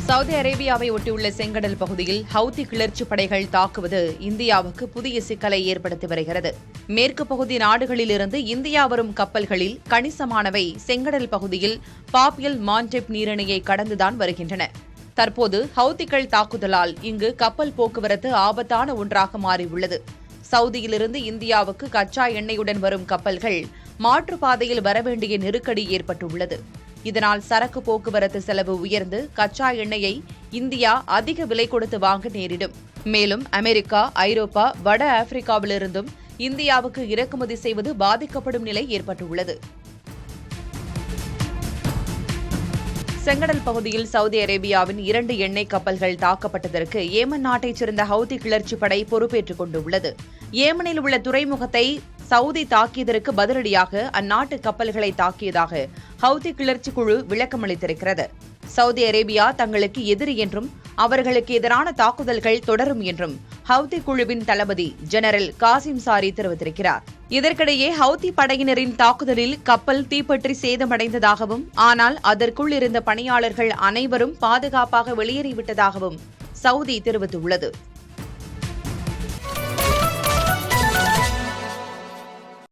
Saudi அரேபியாவை ஒட்டியுள்ள செங்கடல் பகுதியில் ஹவுதி கிளர்ச்சி படைகள் தாக்குவது இந்தியாவுக்கு புதிய சிக்கலை ஏற்படுத்தி வருகிறது. மேற்கு பகுதி நாடுகளிலிருந்து இந்தியா வரும் கப்பல்களில் கணிசமானவை செங்கடல் பகுதியில் பாப்பியல் மாண்டெப் நீரிணையை கடந்துதான் வருகின்றன. தற்போது ஹவுதிகள் தாக்குதலால் இங்கு கப்பல் போக்குவரத்து ஆபத்தான ஒன்றாக மாறியுள்ளது. சவுதியிலிருந்து இந்தியாவுக்கு கச்சா எண்ணெயுடன் வரும் கப்பல்கள் மாற்றுப்பாதையில் வரவேண்டிய நெருக்கடி ஏற்பட்டுள்ளது. இதனால் சரக்கு போக்குவரத்து செலவு உயர்ந்து கச்சா எண்ணெயை இந்தியா அதிக விலை கொடுத்து வாங்க நேரிடும். மேலும் அமெரிக்கா, ஐரோப்பா, வட ஆப்பிரிக்காவிலிருந்தும் இந்தியாவுக்கு இறக்குமதி செய்வது பாதிக்கப்படும் நிலை ஏற்பட்டுள்ளது. செங்கடல் பகுதியில் சவுதி அரேபியாவின் 2 எண்ணெய் கப்பல்கள் தாக்கப்பட்டதற்கு ஏமன் நாட்டைச் சேர்ந்த ஹவுதி கிளர்ச்சி படை பொறுப்பேற்றுக் கொண்டுள்ளது. ஏமனில் உள்ள துறைமுகத்தை சவுதி தாக்கியதற்கு பதிலடியாக அந்நாட்டு கப்பல்களை தாக்கியதாக ஹவுதி கிளர்ச்சி குழு விளக்கமளித்திருக்கிறது. சவுதி அரேபியா தங்களுக்கு எதிரி என்றும் அவர்களுக்கு எதிரான தாக்குதல்கள் தொடரும் என்றும் ஹவுதி குழுவின் தளபதி ஜெனரல் காசிம் சாரி தெரிவித்திருக்கிறார். இதற்கிடையே ஹவுதி படையினரின் தாக்குதலில் கப்பல் தீப்பற்றி சேதமடைந்ததாகவும் ஆனால் அதற்குள் இருந்த பணியாளர்கள் அனைவரும் பாதுகாப்பாக வெளியேறிவிட்டதாகவும் சவுதி தெரிவித்துள்ளது.